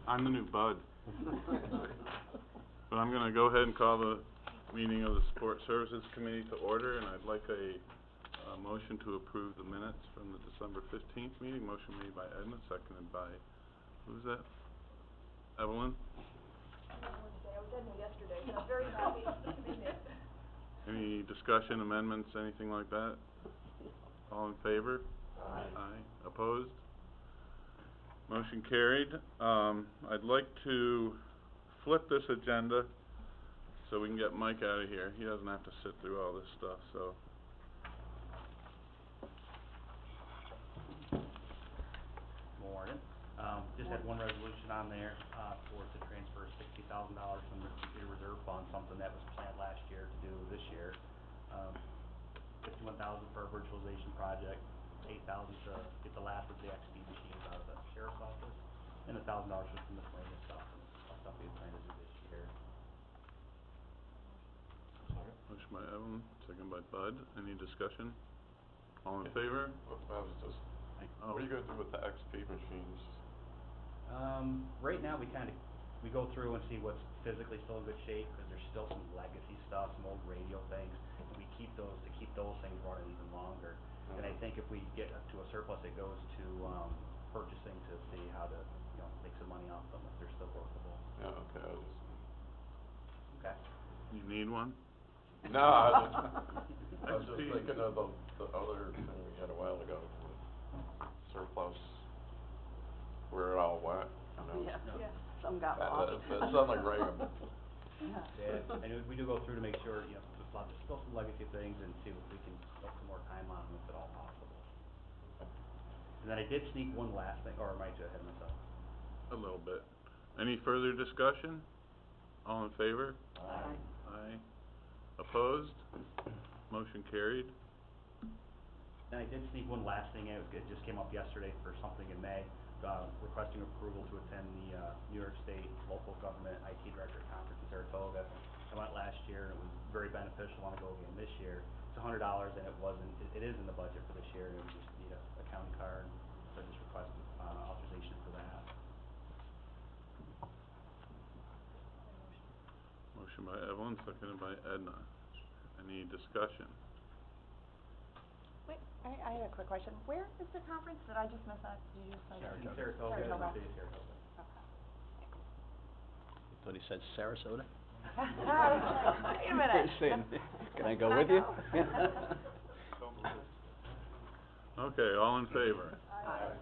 I'm the new bud. But I'm gonna go ahead and call the meeting of the Support Services Committee to order, and I'd like a motion to approve the minutes from the December 15th meeting. Motion made by Edna, seconded by, who's that? Evelyn? I was Edna yesterday, so I'm very happy to be here. Any discussion, amendments, anything like that? All in favor? Aye. Aye. Opposed? Motion carried. I'd like to flip this agenda so we can get Mike out of here. He doesn't have to sit through all this stuff, so. Morning. Just had one resolution on there, for to transfer $60,000 from the computer reserve fund, something that was planned last year to do this year. $51,000 for a virtualization project, $8,000 to get the last of the XP machines out of the sheriff's office, and $1,000 for some miscellaneous stuff, stuff we had planned to do this year. Motion by Evelyn, second by Bud. Any discussion? All in favor? I was just, what are you gonna do with the XP machines? Right now, we go through and see what's physically still in good shape, because there's still some legacy stuff, some old radio things, and we keep those to keep those things running even longer. And I think if we get up to a surplus, it goes to, purchasing to see how to, make some money off them if they're still workable. Yeah, okay, Okay. You need one? No, I was just thinking of the other thing we had a while ago, surplus, where it all went, Yeah, No. yeah, some got lost. That sounded like Reagan. Yeah, and we do go through to make sure, there's still some legacy things, and see if we can put some more time on them if at all possible. And then I did sneak one last thing, or am I too ahead of myself? A little bit. Any further discussion? All in favor? Aye. Aye. Opposed? Motion carried. And I did sneak one last thing out. It just came up yesterday for something in May, requesting approval to attend the New York State Local Government IT Director Conference in Saratoga. I went last year, and it was very beneficial. I want to go again this year. It's $100, and it is in the budget for this year, and we just need a county card, so I just requested authorization for that. Motion by Evelyn, seconded by Edna. Any discussion? Wait, I had a quick question. Where is the conference? Did I just miss that? Did you just say that? In Saratoga. Saratoga. City of Saratoga. Okay. I thought he said Sarasota. Wait a minute. Can I go with you? Okay, all in favor? Aye.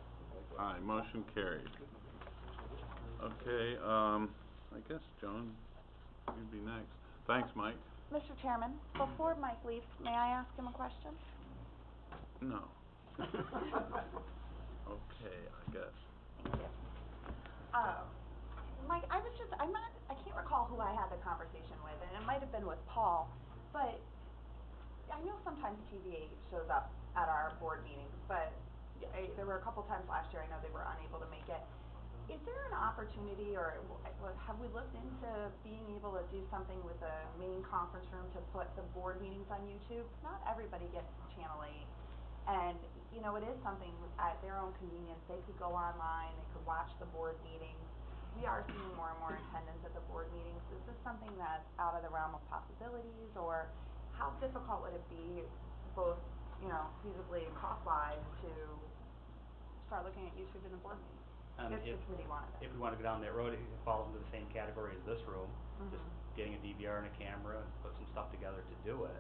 Aye, motion carried. Okay, I guess, Joan, you'd be next. Thanks, Mike. Mr. Chairman, before Mike leaves, may I ask him a question? No. Okay, I guess. Thank you. Mike, I can't recall who I had the conversation with, and it might have been with Paul, but I know sometimes TVA shows up at our board meetings, but there were a couple times last year I know they were unable to make it. Is there an opportunity, or have we looked into being able to do something with the main conference room to put the board meetings on YouTube? Not everybody gets Channel 8, and it is something at their own convenience. They could go online, they could watch the board meetings. We are seeing more and more attendance at the board meetings. Is this something that's out of the realm of possibilities, or how difficult would it be, both, feasibly and cost-wise, to start looking at YouTube in the board meeting? If we wanted it. If we want to go down that road, it falls into the same category as this room. Mm-hmm. Just getting a DVR and a camera and put some stuff together to do it.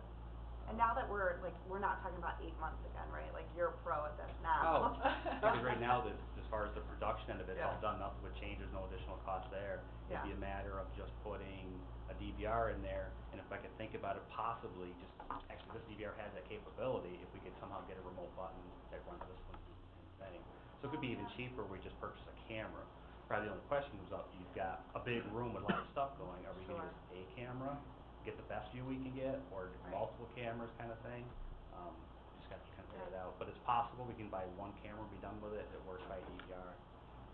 And now that we're not talking about 8 months again, right? Like, you're a pro at this now. Oh, because right now, as far as the production end of it, it's all Yeah. done, nothing would change, there's no additional cost there. Yeah. It'd be a matter of just putting a DVR in there, and if I could think about it, possibly, actually, this DVR has that capability, if we could somehow get a remote button that runs this one thing. So it could be even cheaper, we just purchase a camera. Probably the only question was up, you've got a big room with a lot of stuff going, are we gonna use a camera, get the best view we can get, or multiple cameras kind of thing? Just got to kind of figure it out, but it's possible we can buy one camera, be done with it, that works by DVR,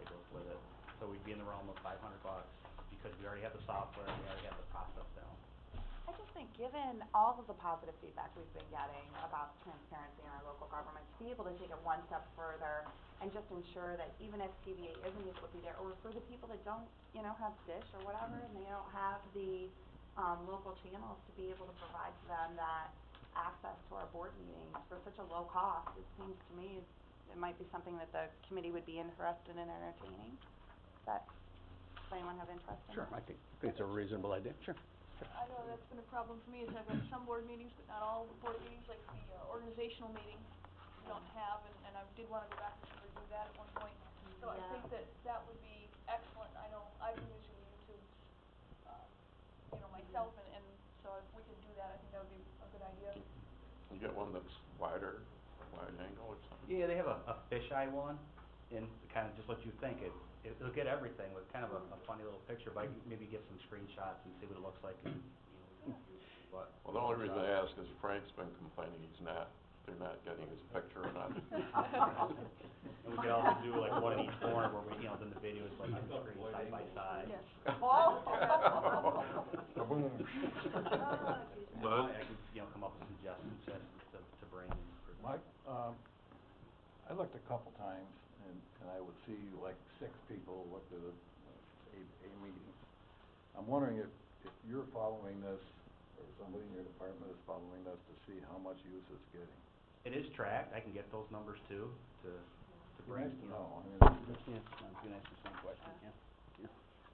that goes with it. So we'd be in the realm of $500, because we already have the software, and we already have the process down. I just think given all of the positive feedback we've been getting about transparency in our local government, to be able to take it one step further and just ensure that even if TVA isn't able to be there, or for the people that don't, you know, have Dish or whatever, and they don't have the, local channels to be able to provide to them that access to our board meetings for such a low cost, it seems to me it might be something that the committee would be interested in entertaining. Does anyone have interest in Sure, that? I think it's a reasonable idea, sure. I know that's been a problem for me, is I've got some board meetings, but not all the board meetings, like the organizational meeting, we don't have, and I did wanna go back and review that at one point. So I Yeah. think that would be excellent, I know I've been using the YouTube, you know, myself, and so if we could do that, I think that would be a good idea. You get one that's wider, wide angle or something? Yeah, they have a fisheye one, and kind of just what you think, it'll get everything with kind of a funny little picture, but I can maybe get some screenshots and see what it looks like and, you know, what. Well, the only reason I ask is Frank's been complaining they're not getting his picture or not. And we could also do like one in each corner where we, you know, then the video is like on the screen side by side. Yes. Oh. Kaboom. Bud? I could, you know, come up with suggestions to bring and present. Mike, I looked a couple times, and I would see like 6 people look at a meeting. I'm wondering if you're following this, or somebody in your department is following this to see how much use it's getting. It is tracked, I can get those numbers too, to It'd be bring, nice to you know. know, I mean, Yeah, I'm gonna ask the same question, yeah.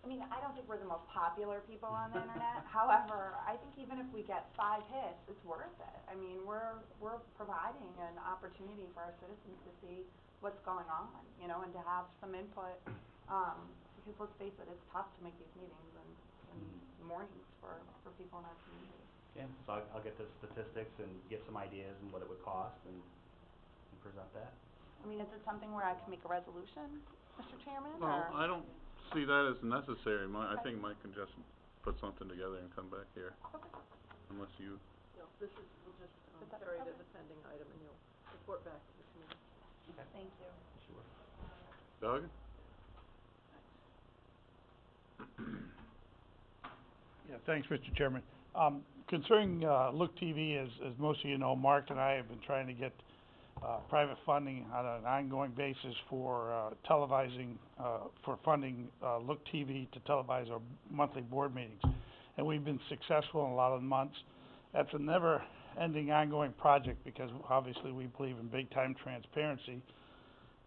I mean, I don't think we're the most popular people on the internet, however, I think even if we get 5 hits, it's worth it. I mean, we're providing an opportunity for our citizens to see what's going on, you know, and to have some input, because let's face it, it's tough to make these meetings and mornings for people in our community. Yeah, so I'll get the statistics and get some ideas and what it would cost and present that. I mean, is it something where I can make a resolution, Mr. Chairman, or? Well, I don't see that as necessary. I Okay. think Mike can just put something together and come back here, Okay. unless you, No, this is, we'll just, Is that- carry it okay. as a pending item, and you'll report back to the committee. Thank you. Sure. Doug? Yeah, thanks, Mr. Chairman. Concerning, Look TV, as most of you know, Mark and I have been trying to get, private funding on an ongoing basis for, televising, for funding, Look TV to televise our monthly board meetings. And we've been successful in a lot of months. That's a never-ending ongoing project because obviously we believe in big-time transparency.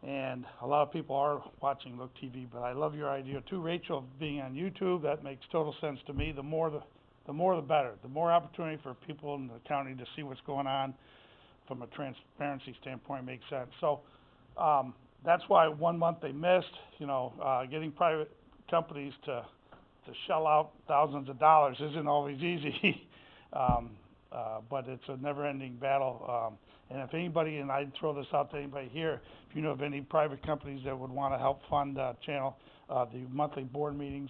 And a lot of people are watching Look TV, but I love your idea too, Rachel, of being on YouTube. That makes total sense to me. The more the better. The more opportunity for people in the county to see what's going on from a transparency standpoint makes sense. So, that's why 1 month they missed, you know, getting private companies to shell out thousands of dollars isn't always easy. But it's a never-ending battle. And if anybody, and I'd throw this out to anybody here, if you know of any private companies that would wanna help fund, channel, the monthly board meetings,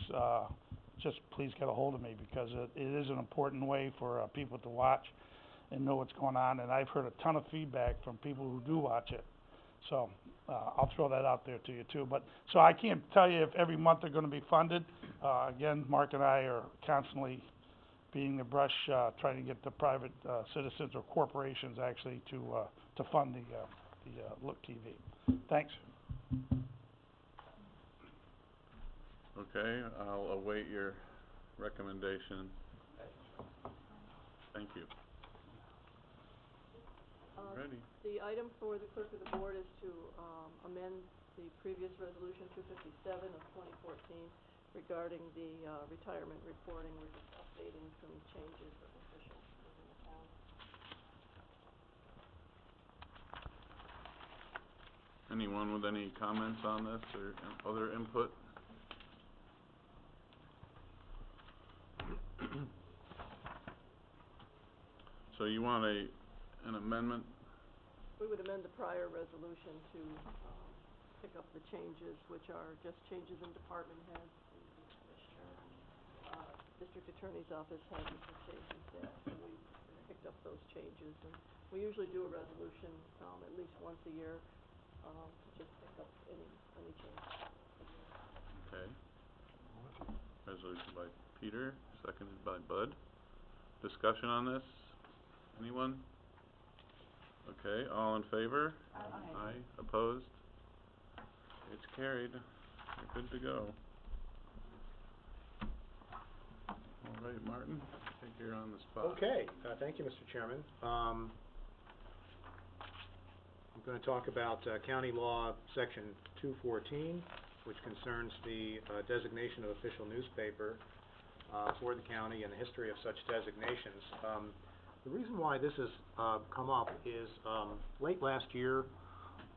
just please get a hold of me, because it is an important way for, people to watch and know what's going on, and I've heard a ton of feedback from people who do watch it. So, I'll throw that out there to you too. But, so I can't tell you if every month they're gonna be funded. Again, Mark and I are constantly beating the brush, trying to get the private, citizens or corporations actually to fund the Look TV. Thanks. Okay, I'll await your recommendation. Thank you. Ready? The item for the clerk of the board is to, amend the previous resolution 257 of 2014 regarding the, retirement reporting. We're just updating some changes of officials within the town. Anyone with any comments on this or other input? So you want an amendment? We would amend the prior resolution to, pick up the changes, which are just changes in department heads. The commissioner, district attorney's office has some changes there, so we picked up those changes. And we usually do a resolution, at least once a year, to just pick up any changes. Okay. Resolution by Peter, seconded by Bud. Discussion on this? Anyone? Okay, all in favor? Aye. Opposed? It's carried. You're good to go. All right, Martin, I think you're on the spot. Okay, thank you, Mr. Chairman. I'm gonna talk about, County Law, Section 214, which concerns the, designation of official newspaper, for the county and the history of such designations. The reason why this has, come up is, late last year,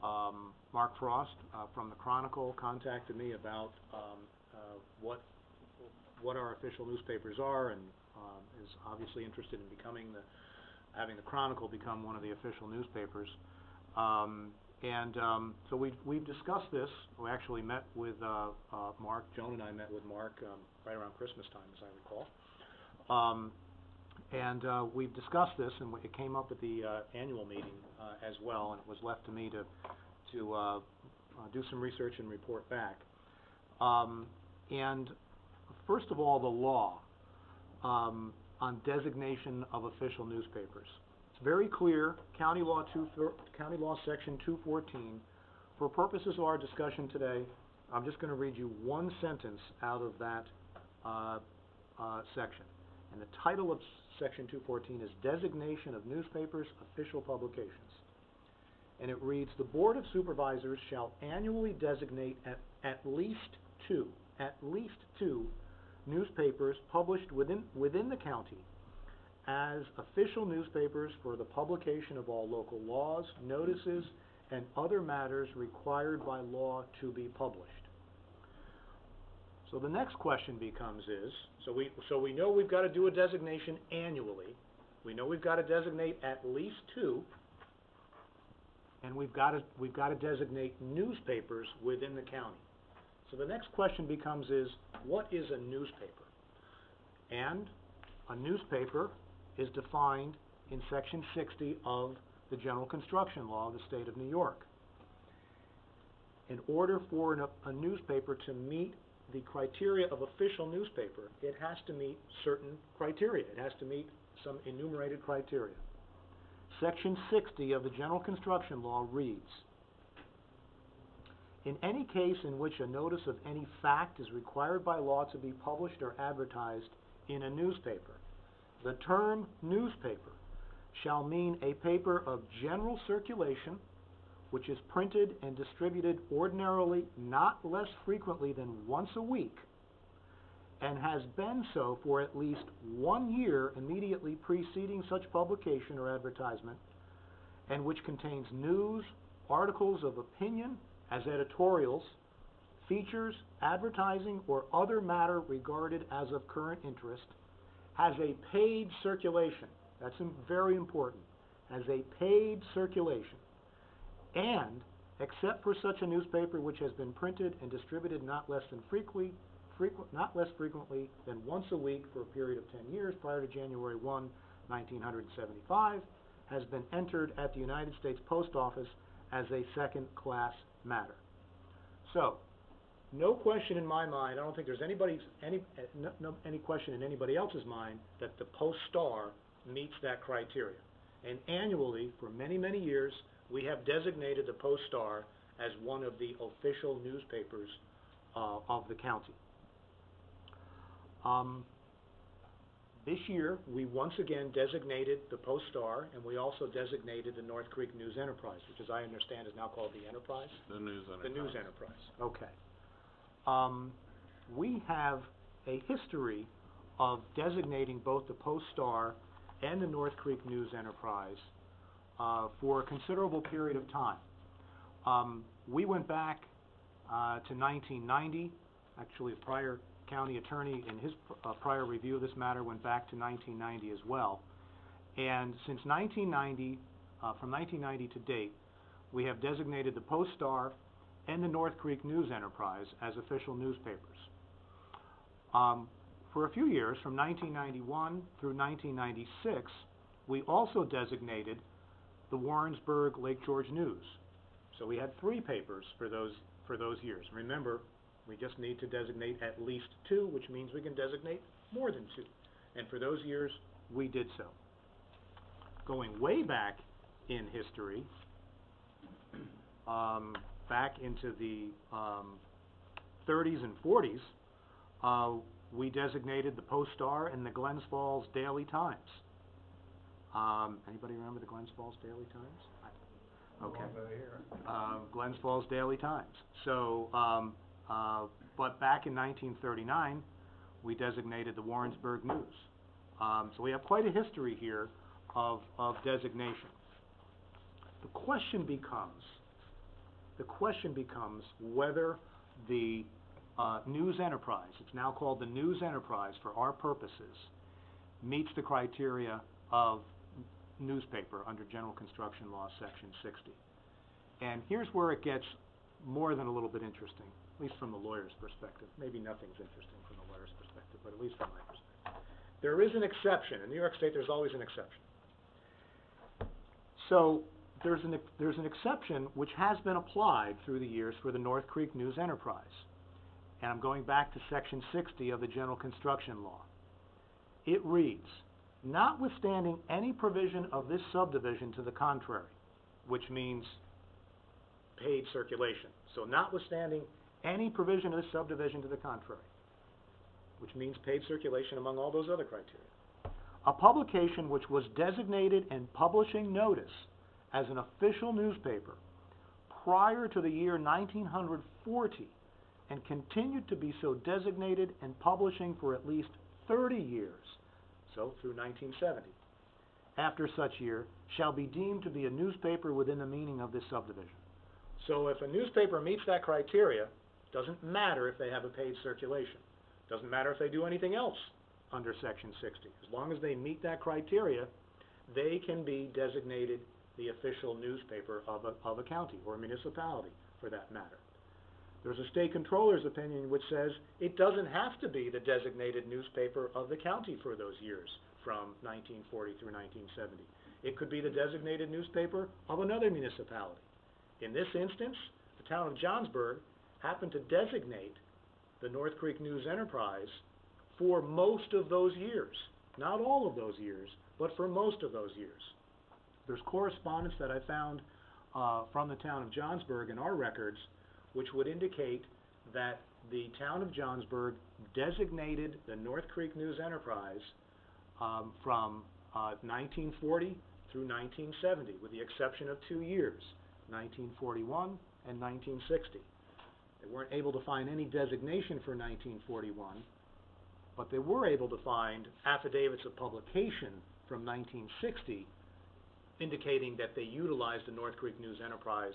Mark Frost, from the Chronicle contacted me about, what our official newspapers are, and, is obviously interested in having the Chronicle become one of the official newspapers. So we've discussed this. We actually met with, Mark, Joan and I met with Mark, right around Christmas time, as I recall. We've discussed this, and it came up at the, annual meeting, as well, and it was left to me to do some research and report back. First of all, the law, on designation of official newspapers. It's very clear, County Law Section 214. For purposes of our discussion today, I'm just gonna read you one sentence out of that, section. And the title of Section 214 is Designation of Newspapers, Official Publications. And it reads, the Board of Supervisors shall annually designate at least two newspapers published within the county as official newspapers for the publication of all local laws, notices, and other matters required by law to be published. So the next question becomes so we know we've got to do a designation annually. We know we've got to designate at least two, and we've got to designate newspapers within the county. So the next question becomes what is a newspaper? And a newspaper is defined in Section 60 of the General Construction Law of the State of New York. In order for a newspaper to meet the criteria of official newspaper, it has to meet certain criteria. It has to meet some enumerated criteria. Section 60 of the General Construction Law reads, in any case in which a notice of any fact is required by law to be published or advertised in a newspaper, the term newspaper shall mean a paper of general circulation which is printed and distributed ordinarily not less frequently than once a week and has been so for at least 1 year immediately preceding such publication or advertisement, and which contains news, articles of opinion as editorials, features, advertising, or other matter regarded as of current interest, has a paid circulation, that's very important, has a paid circulation, and, except for such a newspaper which has been printed and distributed not less frequently than once a week for a period of 10 years prior to January 1, 1975, has been entered at the United States Post Office as a second-class matter. So, no question in my mind, I don't think there's any question in anybody else's mind that the Post-Star meets that criteria. And annually, for many, many years, we have designated the Post-Star as one of the official newspapers of the county. This year, we once again designated the Post-Star, and we also designated the North Creek News Enterprise, which, as I understand, is now called the Enterprise? The News Enterprise. The News Enterprise, okay. We have a history of designating both the Post-Star and the North Creek News Enterprise for a considerable period of time. We went back to 1990. Actually, a prior county attorney in his prior review of this matter went back to 1990 as well. And since 1990, from 1990 to date, we have designated the Post-Star and the North Creek News Enterprise as official newspapers. For a few years, from 1991 through 1996, we also designated the Warrensburg Lake George News. So we had 3 papers for those years. Remember, we just need to designate at least 2, which means we can designate more than 2. And for those years, we did so. Going way back in history, back into the 30s and 40s, we designated the Post-Star and the Glens Falls Daily Times. Anybody remember the Glens Falls Daily Times? Okay. Glens Falls Daily Times. So, but back in 1939, we designated the Warrensburg News. So we have quite a history here of designation. The question becomes whether the news enterprise, it's now called the news enterprise for our purposes, meets the criteria of newspaper under General Construction Law, Section 60. And here's where it gets more than a little bit interesting, at least from the lawyer's perspective. Maybe nothing's interesting from the lawyer's perspective, but at least from my perspective. There is an exception. In New York State, there's always an exception. So there's an exception which has been applied through the years for the North Creek News Enterprise. And I'm going back to Section 60 of the General Construction Law. It reads, notwithstanding any provision of this subdivision to the contrary, which means paid circulation. So notwithstanding any provision of this subdivision to the contrary, which means paid circulation among all those other criteria. A publication which was designated and publishing notice as an official newspaper prior to the year 1940 and continued to be so designated and publishing for at least 30 years, so through 1970, after such year, shall be deemed to be a newspaper within the meaning of this subdivision. So if a newspaper meets that criteria, doesn't matter if they have a paid circulation. Doesn't matter if they do anything else under Section 60. As long as they meet that criteria, they can be designated the official newspaper of a county or a municipality, for that matter. There's a state controller's opinion which says it doesn't have to be the designated newspaper of the county for those years, from 1940 through 1970. It could be the designated newspaper of another municipality. In this instance, the town of Johnsburg happened to designate the North Creek News Enterprise for most of those years. Not all of those years, but for most of those years. There's correspondence that I found from the town of Johnsburg in our records which would indicate that the town of Johnsburg designated the North Creek News Enterprise from 1940 through 1970, with the exception of 2 years, 1941 and 1960. They weren't able to find any designation for 1941, but they were able to find affidavits of publication from 1960 indicating that they utilized the North Creek News Enterprise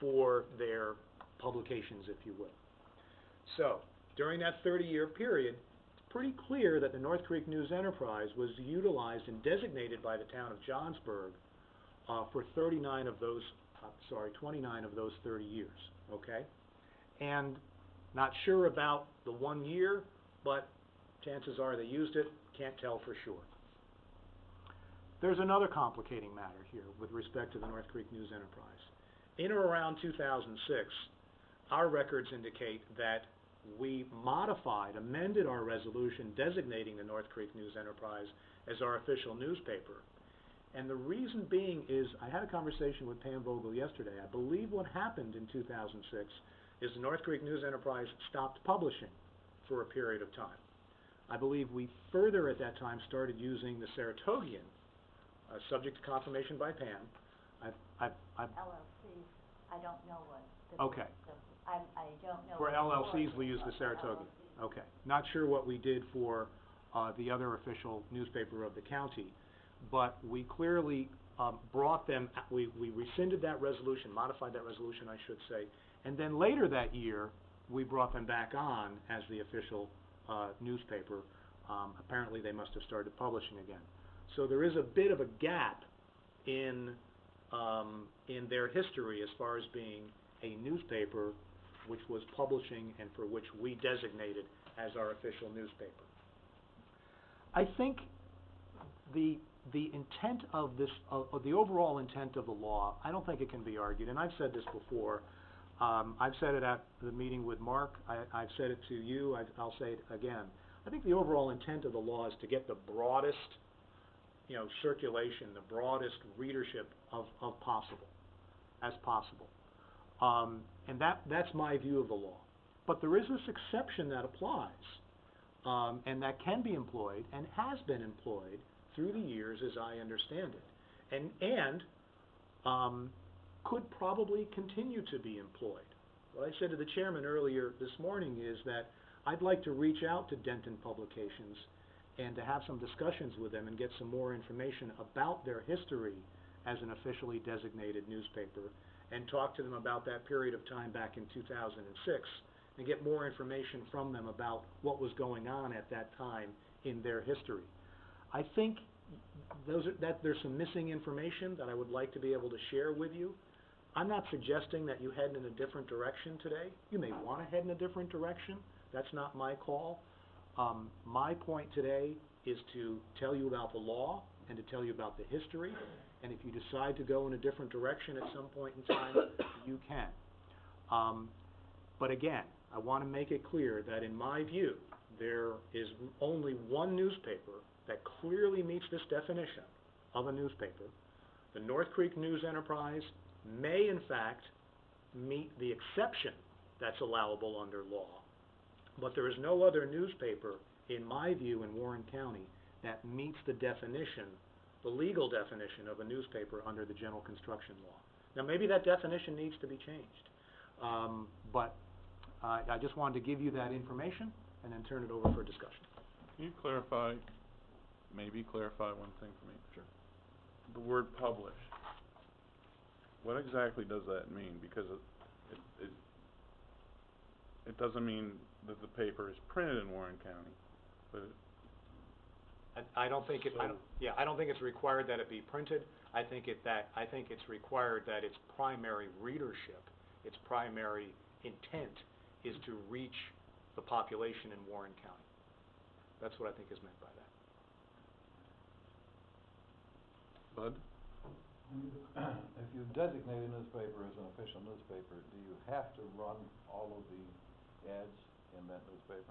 for their publications, if you will. So, during that 30-year period, it's pretty clear that the North Creek News Enterprise was utilized and designated by the town of Johnsburg for 29 of those 30 years, okay? And not sure about the 1 year, but chances are they used it, can't tell for sure. There's another complicating matter here with respect to the North Creek News Enterprise. In or around 2006, our records indicate that we amended our resolution designating the North Creek News Enterprise as our official newspaper. And the reason being is, I had a conversation with Pam Vogel yesterday. I believe what happened in 2006 is the North Creek News Enterprise stopped publishing for a period of time. I believe we further at that time started using the Saratogian, subject to confirmation by Pam. LLCs, I don't know what. Okay. I don't know. For LLCs, we use the Saratogian. Okay. Not sure what we did for the other official newspaper of the county, but we clearly brought them, we rescinded that resolution, modified that resolution, I should say, and then later that year, we brought them back on as the official newspaper. Apparently, they must have started publishing again. So there is a bit of a gap in their history as far as being a newspaper which was publishing and for which we designated as our official newspaper. I think the intent of this, the overall intent of the law, I don't think it can be argued, and I've said this before. I've said it at the meeting with Mark. I've said it to you. I'll say it again. I think the overall intent of the law is to get the broadest circulation, the broadest readership of possible, as possible. And that's my view of the law. But there is this exception that applies, and that can be employed, and has been employed through the years as I understand it, and could probably continue to be employed. What I said to the chairman earlier this morning is that I'd like to reach out to Denton Publications and to have some discussions with them and get some more information about their history as an officially designated newspaper, and talk to them about that period of time back in 2006, and get more information from them about what was going on at that time in their history. I think there's some missing information that I would like to be able to share with you. I'm not suggesting that you head in a different direction today. You may want to head in a different direction. That's not my call. My point today is to tell you about the law and to tell you about the history. And if you decide to go in a different direction at some point in time, you can. But again, I want to make it clear that in my view, there is only one newspaper that clearly meets this definition of a newspaper. The North Creek News Enterprise may in fact meet the exception that's allowable under law, but there is no other newspaper, in my view, in Warren County that meets the definition, the legal definition of a newspaper under the general construction law. Now maybe that definition needs to be changed, but I just wanted to give you that information and then turn it over for discussion. Can you clarify, maybe clarify one thing for me? Sure. The word publish. What exactly does that mean? Because it doesn't mean that the paper is printed in Warren County, but I don't think it's required that it be printed. I think it's required that its primary readership, its primary intent, is to reach the population in Warren County. That's what I think is meant by that. Bud? If you designate a newspaper as an official newspaper, do you have to run all of the ads in that newspaper?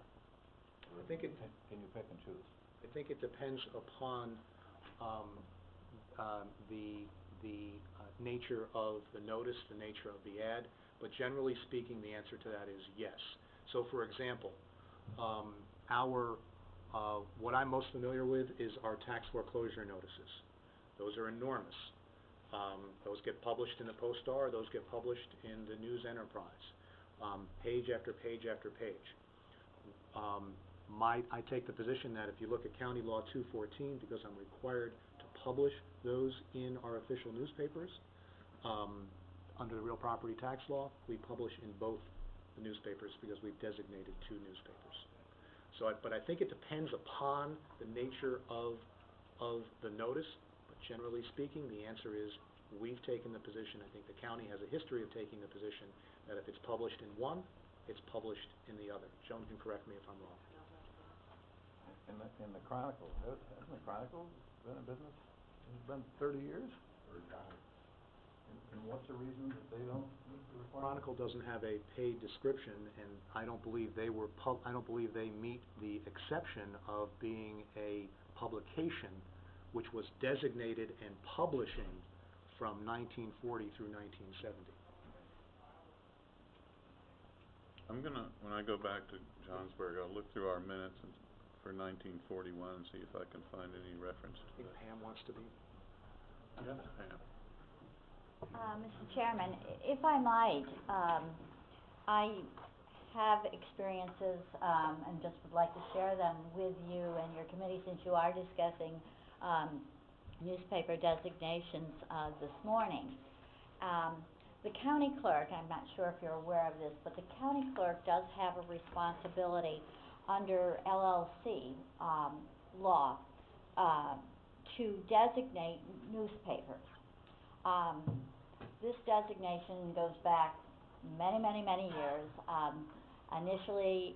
Or can you pick and choose? I think it depends upon the nature of the notice, the nature of the ad, but generally speaking, the answer to that is yes. So, for example, what I'm most familiar with is our tax foreclosure notices. Those are enormous. Those get published in the Post-Star. Those get published in the News Enterprise, page after page after page. I take the position that if you look at County Law 214, because I'm required to publish those in our official newspapers, under the real property tax law, we publish in both the newspapers because we've designated two newspapers. So, but I think it depends upon the nature of the notice. But generally speaking, the answer is we've taken the position. I think the county has a history of taking the position that if it's published in one, it's published in the other. Joan can correct me if I'm wrong. In the Chronicle, hasn't the Chronicle been in business? It's been 30 years? And what's the reason that they don't meet the requirement? Chronicle doesn't have a paid description, and I don't believe they meet the exception of being a publication which was designated and publishing from 1940 through 1970. When I go back to Johnsburg, I'll look through our minutes for 1941 and see if I can find any reference to I think that. Pam wants to be. Yes, Pam. Mr. Chairman, if I might, I have experiences, and just would like to share them with you and your committee since you are discussing newspaper designations this morning. The county clerk, I'm not sure if you're aware of this, but the county clerk does have a responsibility under LLC law to designate newspapers. This designation goes back many, many, many years. Initially,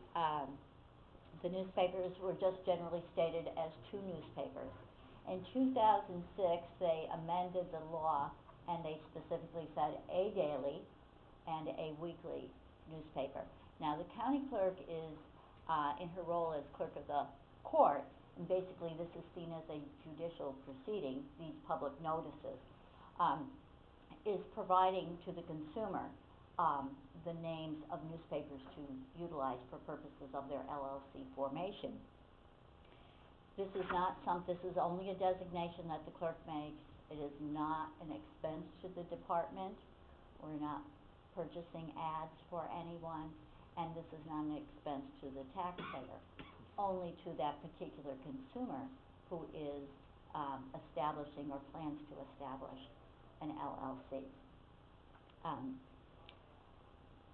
the newspapers were just generally stated as two newspapers. In 2006, they amended the law and they specifically said a daily and a weekly newspaper. Now, the county clerk is, in her role as clerk of the court, and basically this is seen as a judicial proceeding, these public notices, is providing to the consumer, the names of newspapers to utilize for purposes of their LLC formation. This is only a designation that the clerk makes. It is not an expense to the department. We're not purchasing ads for anyone, and this is not an expense to the taxpayer, only to that particular consumer who is establishing or plans to establish an LLC.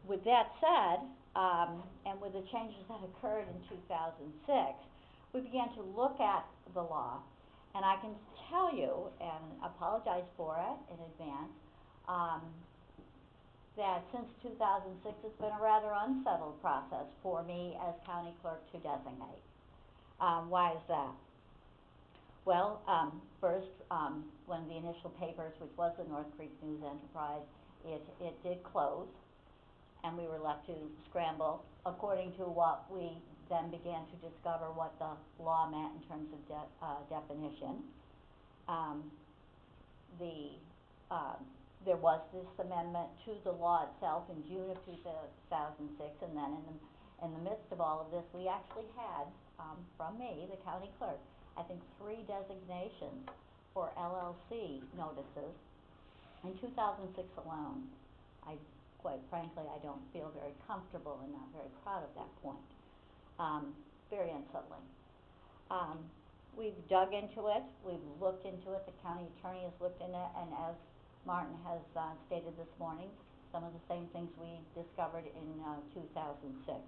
With that said, and with the changes that occurred in 2006, we began to look at the law, and I can tell you, and apologize for it in advance, that since 2006 it's been a rather unsettled process for me as county clerk to designate. Why is that? Well, first, when the initial papers, which was the North Creek News Enterprise, it did close, and we were left to scramble according to what we then began to discover what the law meant in terms of definition. There was this amendment to the law itself in June of 2006, and then in the midst of all of this, we actually had, from me, the county clerk, I think 3 designations for LLC notices in 2006 alone. Quite frankly, I don't feel very comfortable and not very proud of that point. Very unsettling. We've dug into it, we've looked into it, the county attorney has looked into it, and as Martin has stated this morning, some of the same things we discovered in 2006.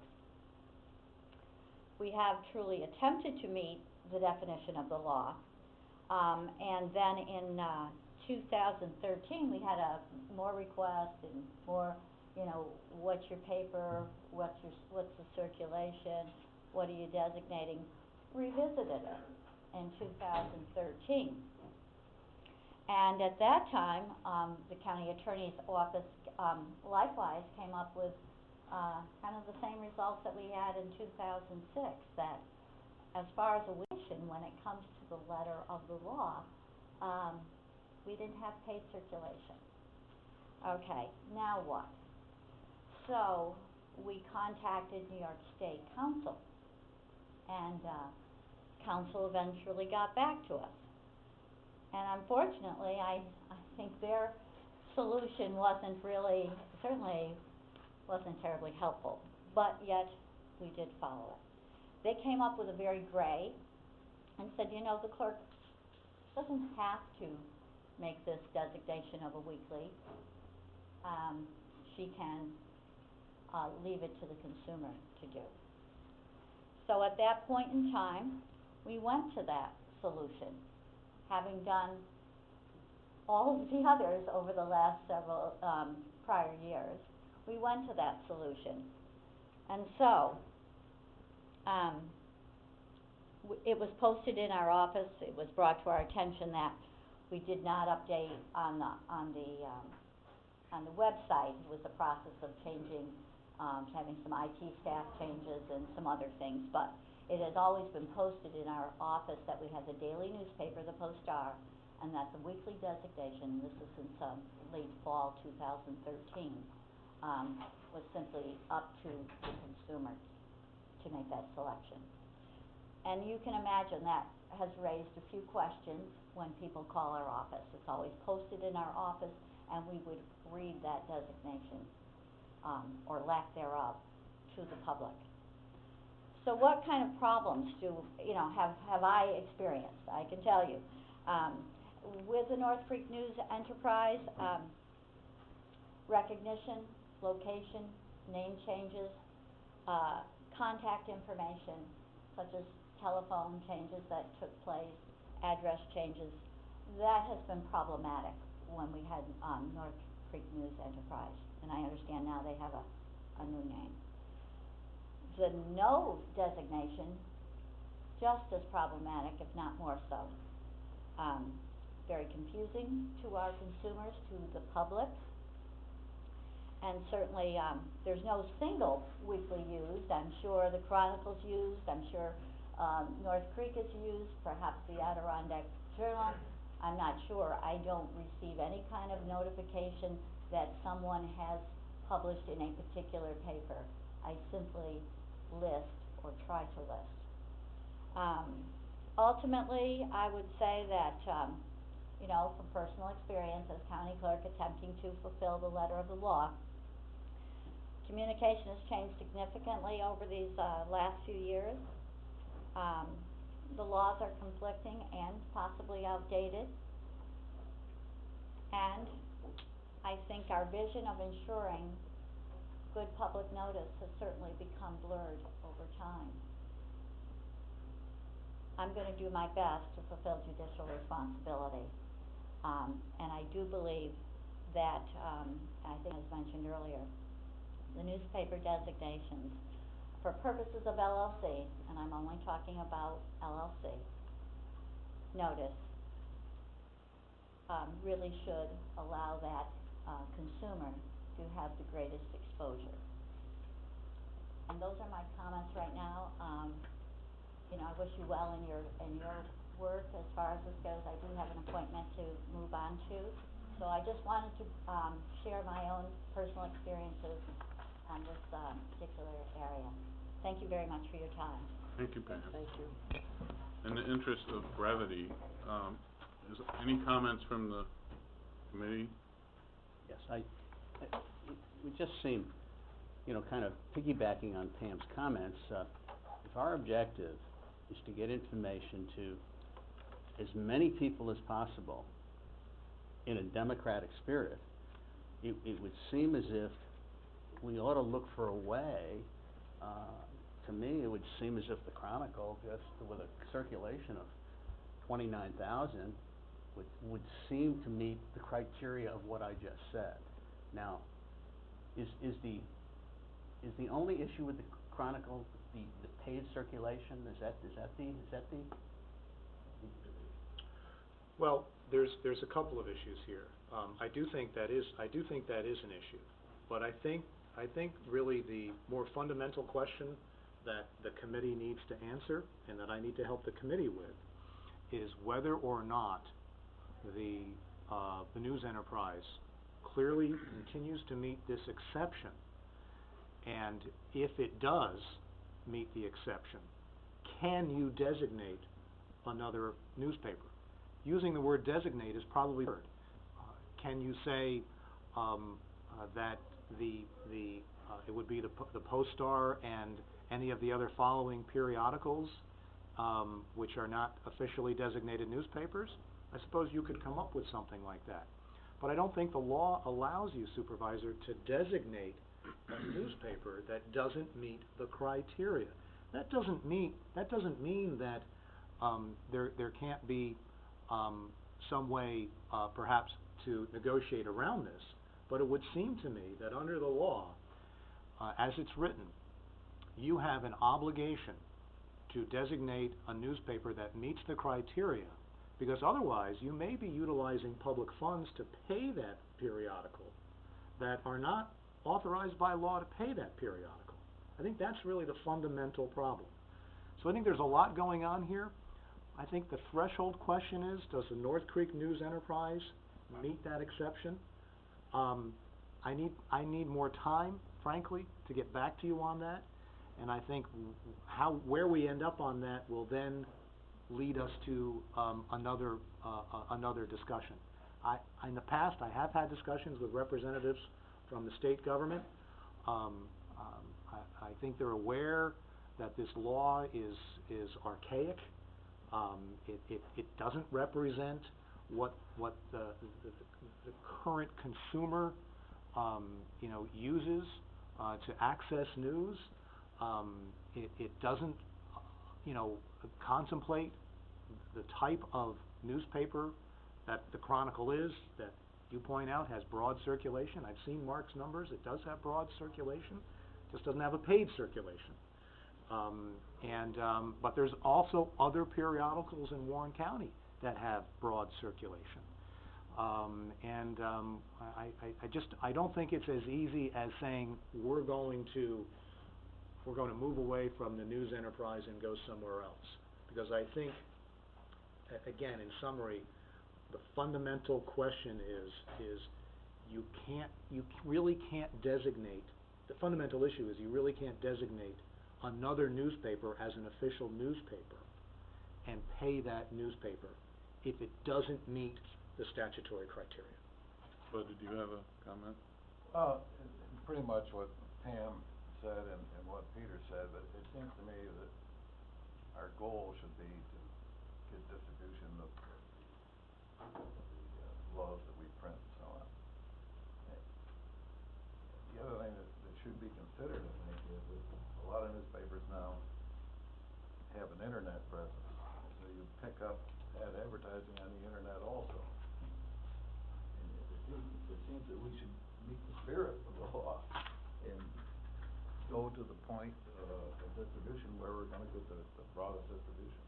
We have truly attempted to meet the definition of the law, and then in 2013 we had more requests and more, what's your paper, what's the circulation, what are you designating, revisited it in 2013. And at that time, the county attorney's office likewise came up with kind of the same results that we had in 2006, that as far as a wish, and when it comes to the letter of the law, we didn't have paid circulation. Okay, now what? So we contacted New York State Council, and Council eventually got back to us. And unfortunately, I think their solution certainly wasn't terribly helpful, but yet we did follow it. They came up with a very gray and said, the clerk doesn't have to make this designation of a weekly. She can leave it to the consumer to do. So at that point in time, we went to that solution. Having done all of the others over the last several prior years, we went to that solution. And so, it was posted in our office. It was brought to our attention that we did not update on the website. It was a process of changing, having some IT staff changes and some other things, but it has always been posted in our office that we have the daily newspaper, the Post-Star, and that the weekly designation, this is since late fall 2013, was simply up to the consumer to make that selection. And you can imagine that has raised a few questions when people call our office. It's always posted in our office, and we would read that designation, or lack thereof, to the public. So what kind of problems have I experienced? I can tell you. With the North Creek News Enterprise, recognition, location, name changes, contact information, such as telephone changes that took place, address changes, that has been problematic when we had North Creek News Enterprise. And I understand now they have a new name. The no designation, just as problematic, if not more so. Very confusing to our consumers, to the public. And certainly, there's no single weekly used. I'm sure the Chronicle's used. I'm sure North Creek is used, perhaps the Adirondack Journal, I'm not sure. I don't receive any kind of notification that someone has published in a particular paper. I simply list or try to list. Ultimately, I would say that, you know, from personal experience as county clerk attempting to fulfill the letter of the law, communication has changed significantly over these last few years. The laws are conflicting and possibly outdated. And I think our vision of ensuring good public notice has certainly become blurred over time. I'm gonna do my best to fulfill judicial responsibility. And I do believe that, I think as mentioned earlier, the newspaper designations for purposes of LLC, and I'm only talking about LLC, notice, really should allow that, consumer to have the greatest exposure. And those are my comments right now. You know, I wish you well in your work as far as this goes. I do have an appointment to move on to. So I just wanted to, share my own personal experiences on this, particular area. Thank you very much for your time. Thank you, Pam. Thank you. In the interest of brevity, is any comments from the committee? Yes, it would just seem, you know, kind of piggybacking on Pam's comments, if our objective is to get information to as many people as possible in a democratic spirit, it would seem as if we ought to look for a way, to me, it would seem as if the Chronicle, just with a circulation of 29,000, would seem to meet the criteria of what I just said. Now, is the only issue with the Chronicle the paid circulation? Is that the? Well, there's a couple of issues here. I do think that is an issue, but I think really the more fundamental question that the committee needs to answer, and that I need to help the committee with, is whether or not the news enterprise clearly continues to meet this exception, and if it does meet the exception, can you designate another newspaper? Using the word designate is probably the word. Can you say that it would be the Post-Star and any of the other following periodicals, which are not officially designated newspapers? I suppose you could come up with something like that. But I don't think the law allows you, Supervisor, to designate a newspaper that doesn't meet the criteria. That doesn't mean that there can't be some way, perhaps, to negotiate around this. But it would seem to me that under the law, as it's written, you have an obligation to designate a newspaper that meets the criteria, because otherwise you may be utilizing public funds to pay that periodical that are not authorized by law to pay that periodical. I think that's really the fundamental problem. So I think there's a lot going on here. I think the threshold question is, does the North Creek News Enterprise meet that exception? I need more time, frankly, to get back to you on that. And I think where we end up on that will then lead us to another discussion. In the past, I have had discussions with representatives from the state government. I think they're aware that this law is archaic. It doesn't represent what the current consumer uses to access news. It doesn't contemplate the type of newspaper that the Chronicle is, that you point out has broad circulation. I've seen Mark's numbers. It does have broad circulation. It just doesn't have a paid circulation. But there's also other periodicals in Warren County that have broad circulation. I don't think it's as easy as saying we're going to we're going to move away from the news enterprise and go somewhere else. Because I think, again, in summary, the fundamental question is you really can't designate, the fundamental issue is you really can't designate another newspaper as an official newspaper and pay that newspaper if it doesn't meet the statutory criteria. Bud, did you have a comment? Pretty much what Pam said and what Peter said, but it seems to me that our goal should be to get distribution of the laws that we print and so on. The other thing that should be considered, I think, is that a lot of newspapers now have an internet presence, so you pick up ad advertising on the internet also. And it seems that we should meet the spirit of the law and go to the point of distribution where we're gonna get the broadest distribution.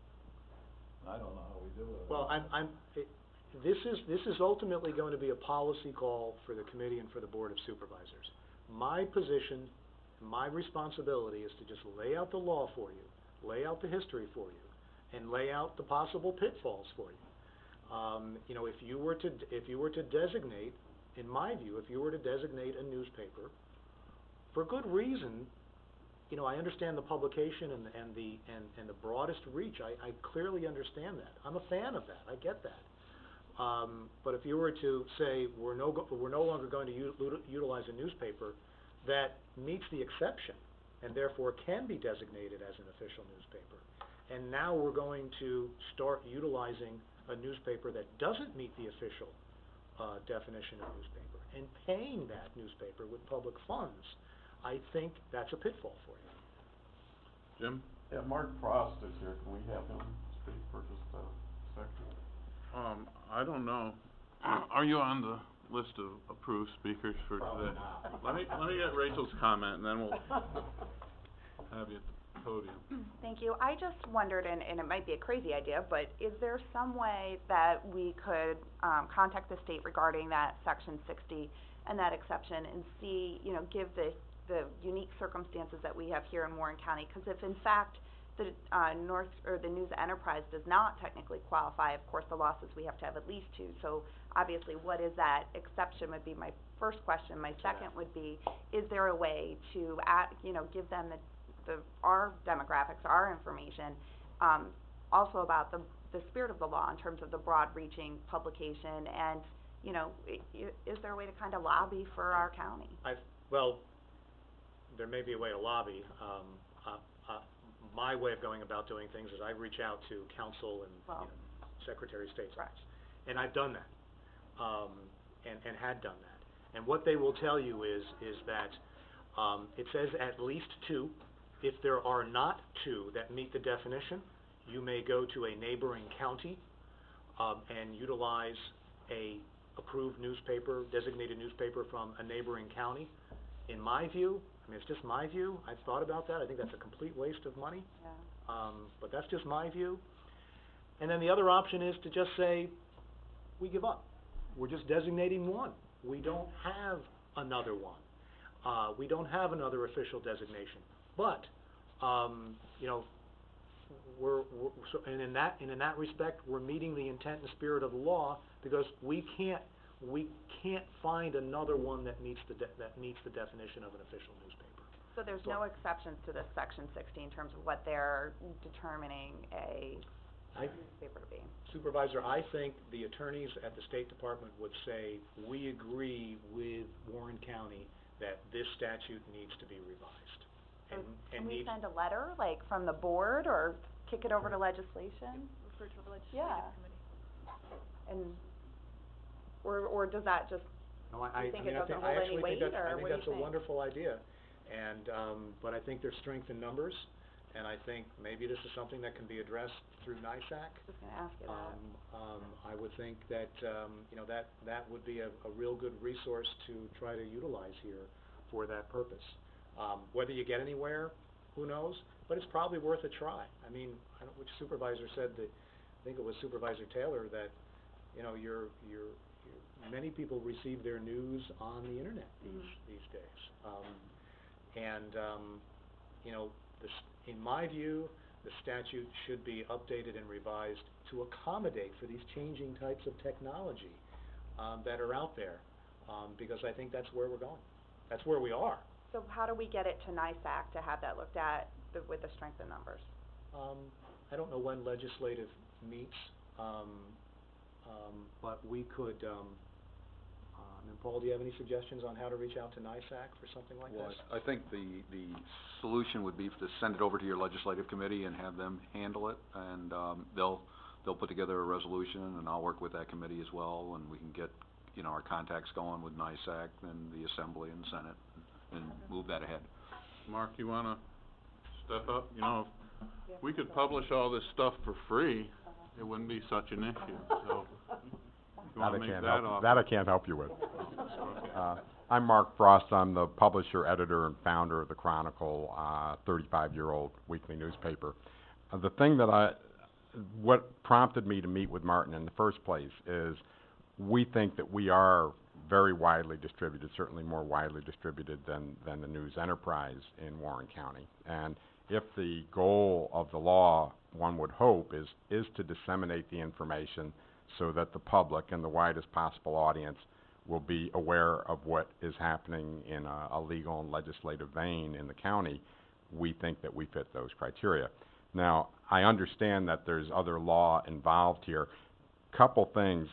And I don't know how we do it. Well, this is ultimately going to be a policy call for the committee and for the Board of Supervisors. My position, my responsibility is to just lay out the law for you, lay out the history for you, and lay out the possible pitfalls for you. You know, if you were to designate, in my view, if you were to designate a newspaper, for good reason, you know, I understand the publication and the broadest reach. I clearly understand that. I'm a fan of that. I get that. But if you were to say we're no longer going to utilize a newspaper that meets the exception and therefore can be designated as an official newspaper, and now we're going to start utilizing a newspaper that doesn't meet the official definition of newspaper and paying that newspaper with public funds, I think that's a pitfall for you. Jim? Yeah, Mark Frost is here, can we have him speak for just a second? I don't know. Are you on the list of approved speakers for today? Let me get Rachel's comment, and then we'll have you at the podium. Thank you. I just wondered, and it might be a crazy idea, but is there some way that we could contact the state regarding that Section 60 and that exception and see, you know, give the unique circumstances that we have here in Warren County? Because if in fact the the news enterprise does not technically qualify, of course the law says we have to have at least two. So obviously, what is that exception would be my first question. My second would be, is there a way to give them our demographics, our information, also about the spirit of the law in terms of the broad-reaching publication, and you know, is there a way to kind of lobby for our county? Well, there may be a way to lobby. My way of going about doing things is I reach out to council and Secretary of State's office, and I've done that, and had done that. And what they will tell you is that it says at least two. If there are not two that meet the definition, you may go to a neighboring county and utilize a approved newspaper, designated newspaper from a neighboring county. In my view, I mean, it's just my view. I've thought about that. I think that's a complete waste of money. Yeah. But that's just my view. And then the other option is to just say, we give up. We're just designating one. We don't have another one. We don't have another official designation. But, you know, and in that respect, we're meeting the intent and spirit of the law, because we can't find another one that meets the definition of an official newspaper. So there's no exceptions to this Section 60 in terms of what they're determining a newspaper to be? Supervisor, I think the attorneys at the State Department would say, we agree with Warren County that this statute needs to be revised. So can we send a letter, like, from the board, or kick it over to legislation? Refer to the legislative committee. And, or does that just, No, do you think it doesn't hold any weight, or what do you think? I think that's a wonderful idea, and, but I think there's strength in numbers, and I think maybe this is something that can be addressed through NISAC. Just gonna ask you that. I would think that, you know, that would be a real good resource to try to utilize here for that purpose. Whether you get anywhere, who knows, but it's probably worth a try. I mean, I don't know which supervisor said that, I think it was Supervisor Taylor, that, you know, many people receive their news on the internet these days. in my view, the statute should be updated and revised to accommodate for these changing types of technology, that are out there, because I think that's where we're going. That's where we are. So how do we get it to NISAC to have that looked at with the strength in numbers? I don't know when legislative meets, but we could, and Paul, do you have any suggestions on how to reach out to NISAC for something like Well, this? I think the solution would be to send it over to your legislative committee and have them handle it, and, they'll put together a resolution, and I'll work with that committee as well, and we can get, our contacts going with NISAC and the Assembly and Senate, and move that ahead. Mark, you wanna step up? If we could publish all this stuff for free, it wouldn't be such an issue, so. You wanna make that off? That I can't help you with. Okay. I'm Mark Frost. I'm the publisher, editor, and founder of the Chronicle, 35-year-old weekly newspaper. The thing what prompted me to meet with Martin in the first place is we think that we are very widely distributed, certainly more widely distributed than the news enterprise in Warren County. And if the goal of the law, one would hope, is to disseminate the information so that the public and the widest possible audience will be aware of what is happening in a legal and legislative vein in the county, we think that we fit those criteria. Now, I understand that there's other law involved here. Couple things.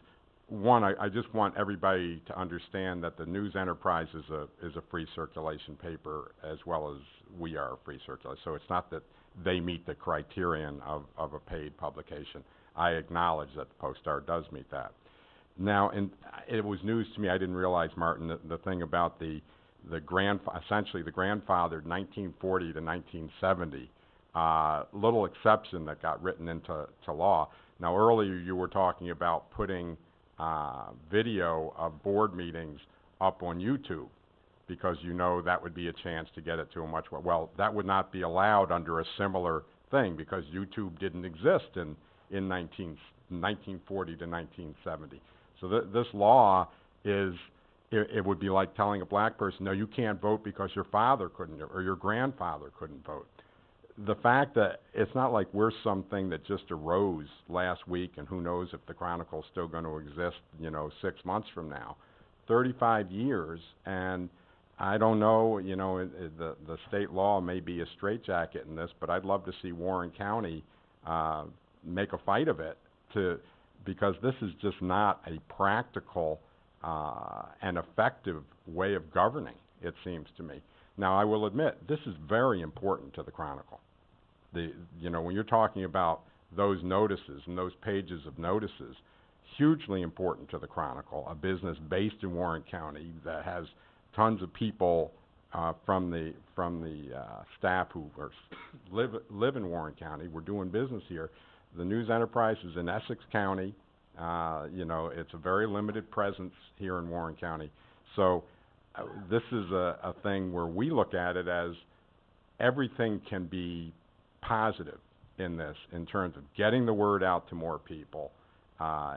One, I just want everybody to understand that the News Enterprise is a free circulation paper as well as we are a free circulation. So it's not that they meet the criterion of a paid publication. I acknowledge that the Post-Star does meet that. Now, it was news to me. I didn't realize, Martin, the thing about essentially the grandfathered 1940 to 1970 little exception that got written into law. Now, earlier you were talking about putting video of board meetings up on YouTube because that would be a chance to get it to a much more. Well, that would not be allowed under a similar thing because YouTube didn't exist in 1940 to 1970. So this law it would be like telling a black person, no, you can't vote because your father couldn't or your grandfather couldn't vote. The fact that it's not like we're something that just arose last week and who knows if the Chronicle's still going to exist, 6 months from now. 35 years, and I don't know, the state law may be a straitjacket in this, but I'd love to see Warren County make a fight of it because this is just not a practical and effective way of governing, it seems to me. Now, I will admit, this is very important to the Chronicle. When you're talking about those notices and those pages of notices, hugely important to the Chronicle, a business based in Warren County that has tons of people from the staff who live in Warren County. We're doing business here. The News Enterprise is in Essex County. It's a very limited presence here in Warren County. So this is a thing where we look at it as everything can be positive in this in terms of getting the word out to more people,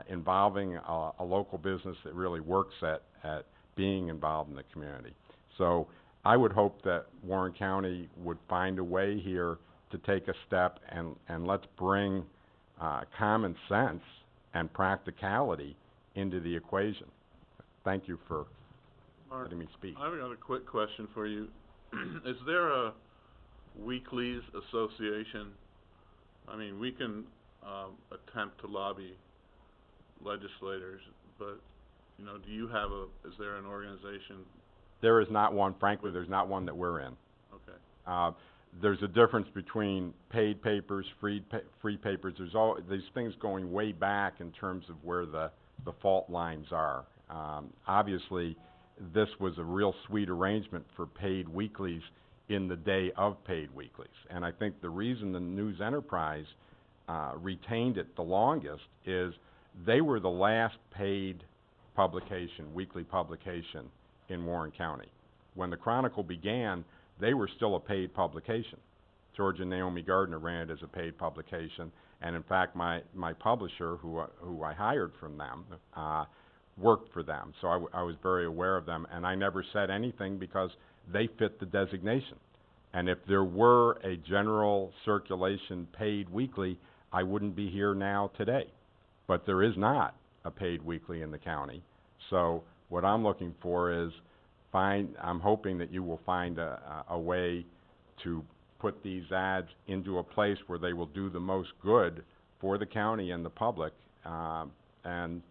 involving a local business that really works at being involved in the community. So I would hope that Warren County would find a way here to take a step and let's bring common sense and practicality into the equation. Thank you for letting me speak. I've got a quick question for you. Is there a Weeklies Association? I mean, we can attempt to lobby legislators, but is there an organization? There is not one. Frankly, there's not one that we're in. Okay. There's a difference between paid papers, free papers. There's all these things going way back in terms of where the fault lines are. Obviously, this was a real sweet arrangement for paid weeklies in the day of paid weeklies. And I think the reason the News Enterprise retained it the longest is they were the last paid weekly publication in Warren County. When the Chronicle began, they were still a paid publication. George and Naomi Gardner ran it as a paid publication, and in fact, my publisher, who I hired from them, worked for them. So I was very aware of them, and I never said anything because they fit the designation. And if there were a general circulation paid weekly, I wouldn't be here now today. But there is not a paid weekly in the county. So what I'm looking for is I'm hoping that you will find a way to put these ads into a place where they will do the most good for the county and the public, and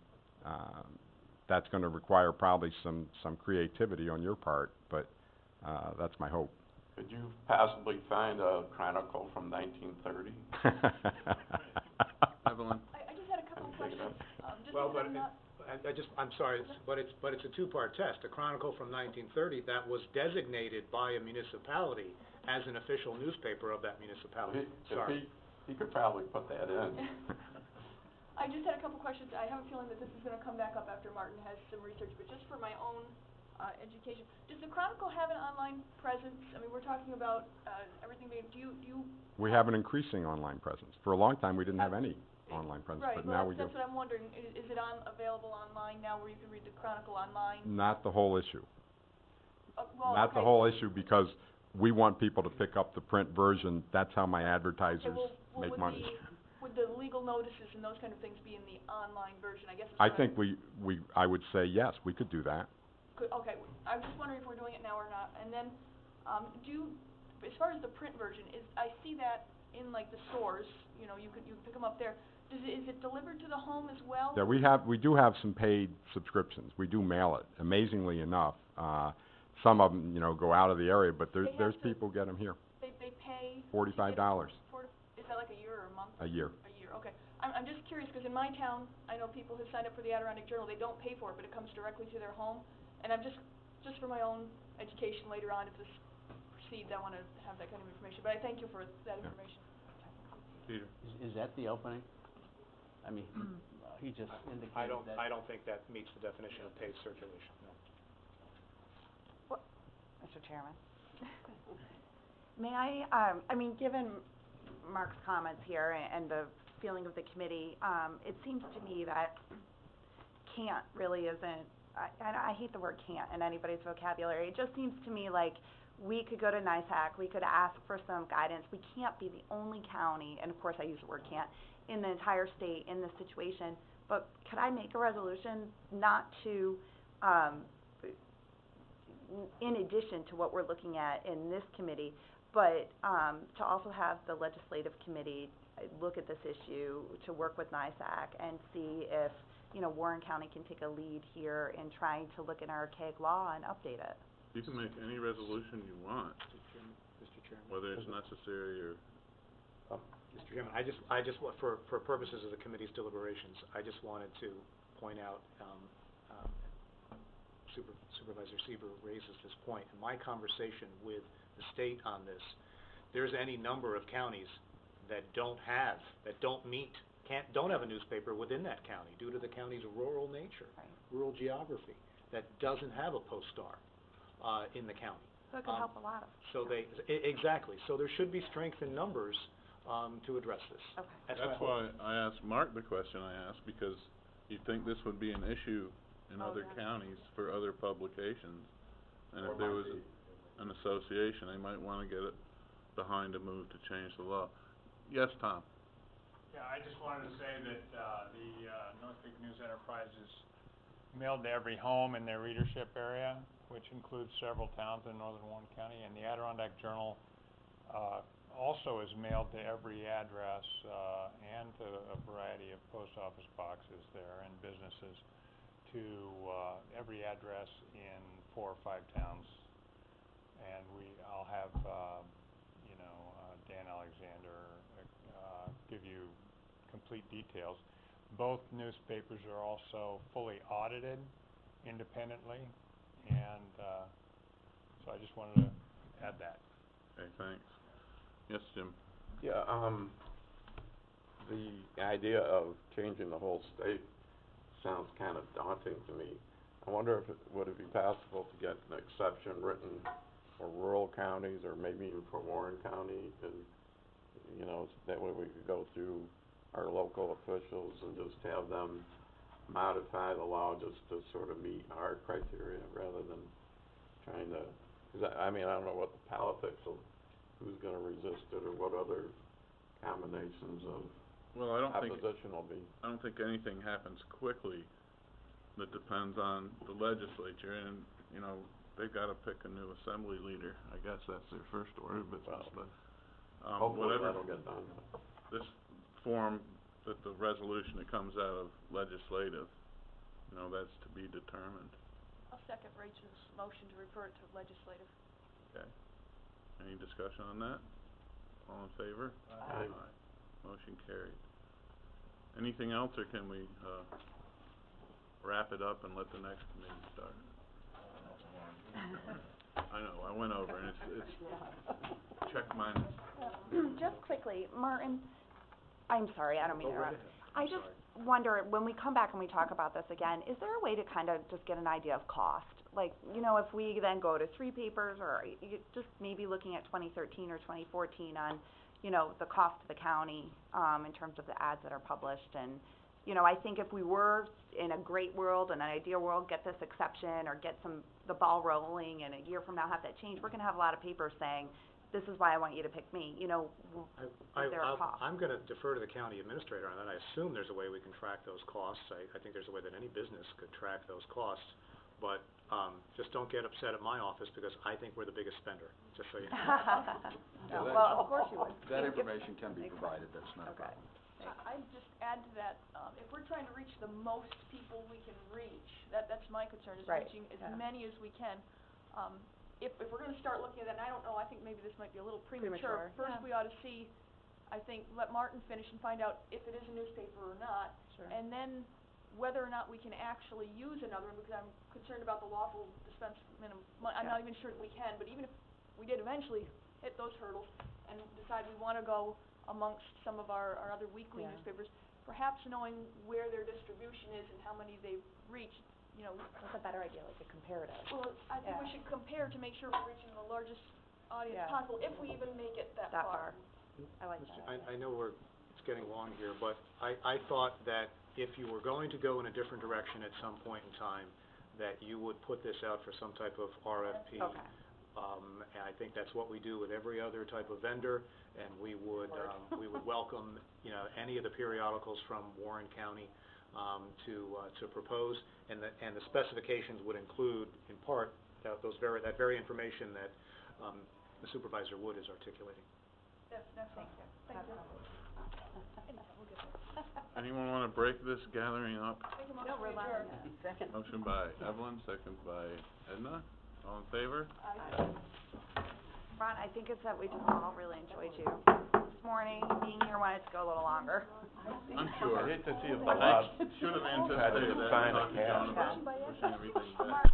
that's gonna require probably some creativity on your part, but that's my hope. Could you possibly find a Chronicle from 1930? Evelyn? I just had a couple of questions, just Well, because but I'm not, I'm sorry, but it's a two-part test. A Chronicle from 1930 that was designated by a municipality as an official newspaper of that municipality. Sorry. He could probably put that in. I just had a couple questions. I have a feeling that this is gonna come back up after Martin has some research, but just for my own, education. Does the Chronicle have an online presence? I mean, we're talking about, everything being, do you? We have an increasing online presence. For a long time, we didn't have any online presence, Right, but well, now we do. that's what I'm wondering. Is it available online now where you can read the Chronicle online? Not the whole issue. Well, Not the okay. whole issue, because we want people to pick up the print version. That's how my advertisers Okay, well, make money. Would the legal notices and those kind of things be in the online version, I guess? Is I what think I would say yes, we could do that. Okay, I'm just wondering if we're doing it now or not. And then, as far as the print version, I see that in like the stores, you know, you can pick them up there. Is it delivered to the home as well? Yeah, we do have some paid subscriptions. We do mail it, amazingly enough. Some of them, go out of the area, but there's people get them here. They pay? $45. Is that like a year or a month? A year. A year, okay. I'm just curious, because in my town, I know people who signed up for the Adirondack Journal, they don't pay for it, but it comes directly to their home. And I'm just for my own education later on, if this proceeds, I wanna have that kind of information. But I thank you for that information. Peter? Is that the opening? I mean, he just indicated that. I don't think that meets the definition of paid circulation, no. Mr. Chairman? May I mean, given Mark's comments here and the feeling of the committee, it seems to me that can't really isn't, I hate the word can't in anybody's vocabulary. It just seems to me like we could go to NISAC, we could ask for some guidance. We can't be the only county, and of course I use the word can't, in the entire state in this situation. But could I make a resolution not to, in addition to what we're looking at in this committee, but to also have the legislative committee look at this issue, to work with NISAC and see if, Warren County can take a lead here in trying to look at our archaic law and update it. You can make any resolution you want, Mr. Chairman. whether it's necessary or... Mr. Chairman, I just want, for purposes of the committee's deliberations, I just wanted to point out, Supervisor Sieber raises this point. In my conversation with the state on this, there's any number of counties that don't have a newspaper within that county due to the county's rural nature, rural geography, that doesn't have a post star in the county. So it could help a lot of. So exactly. So there should be strength in numbers to address this. Okay. That's why I asked Mark the question I asked, because you'd think this would be an issue in other counties for other publications. And if there was an association, they might wanna get it behind a move to change the law. Yes, Tom? Yeah, I just wanted to say that, the North Creek News Enterprise is mailed to every home in their readership area, which includes several towns in northern Warren County, and the Adirondack Journal, also is mailed to every address, and to a variety of post office boxes there and businesses, to, every address in 4 or 5 towns. And I'll have, Dan Alexander, give you complete details. Both newspapers are also fully audited independently, and, so I just wanted to add that. Okay, thanks. Yes, Jim? Yeah, the idea of changing the whole state sounds kind of daunting to me. I wonder if would it be possible to get an exception written for rural counties, or maybe even for Warren County, and, that way we could go through our local officials and just have them modify the law just to sort of meet our criteria rather than trying to, I don't know what the politics will who's gonna resist it, or what other combinations of Well, I don't think, opposition will be. I don't think anything happens quickly that depends on the legislature, and, you know, they've gotta pick a new assembly leader. I guess that's their first order of business, but, Hopefully whatever that'll get done. this form, that the resolution that comes out of legislative, you know, that's to be determined, I'll second Rachel's motion to refer it to legislative. okay? Any discussion on that? All in favor? Aye. Motion carried. Anything else, or can we, wrap it up and let the next committee start? I know, I went over, and it's check mine. Just quickly, Martin, I'm sorry, I don't mean to interrupt. I just wonder, when we come back and we talk about this again, is there a way to kind of just get an idea of cost? Like, you know, if we then go to 3 papers, or just maybe looking at 2013 or 2014 on, you know, the cost to the county, in terms of the ads that are published. And, you know, I think if we were in a great world, an ideal world, get this exception, or get the ball rolling, and a year from now have that change, we're gonna have a lot of papers saying, this is why I want you to pick me, you know, is there a cost? I'm gonna defer to the county administrator on that. I assume there's a way we can track those costs. I think there's a way that any business could track those costs. But, just don't get upset at my office, because I think we're the biggest spender, just so you know. No, well, of course you would. That information can be provided, that's not a Okay. problem. I'd just add to that, if we're trying to reach the most people we can reach, that's my concern, is Right, reaching as yeah. many as we can. If we're gonna start looking at that, and I don't know, I think maybe this might be a little premature. First, yeah. we ought to see, I think, let Martin finish and find out if it is a newspaper or not. Sure. And then whether or not we can actually use another one, because I'm concerned about the lawful dispense minimum. I'm not even sure that we can, but even if we did eventually hit those hurdles and decide we wanna go amongst some of our other weekly Yeah. newspapers, perhaps knowing where their distribution is and how many they've reached, you know. That's a better idea, like a comparative. Well, I think we Yeah. should compare to make sure we're reaching the largest audience Yeah. possible, if we even make it that That far. far. I like that. I know it's getting long here, but I thought that if you were going to go in a different direction at some point in time, that you would put this out for some type of RFP. Okay. And I think that's what we do with every other type of vendor, and we would welcome, you know, any of the periodicals from Warren County, to propose, and the specifications would include, in part, that very information that, the Supervisor Wood is articulating. Yes, thank you. Thank you. We'll get there. Anyone wanna break this gathering up? Make a No, motion we're to allowing adjourn. that. Second. Motion by Evelyn, second by Edna. All in favor? Ron, I think it's that we just all really enjoyed you this morning, being here, wanted to go a little longer. I'm sure. I hate to see a I blob. should have Had to anticipated that, sign a talked to John cap. about pushing everything back. Mark,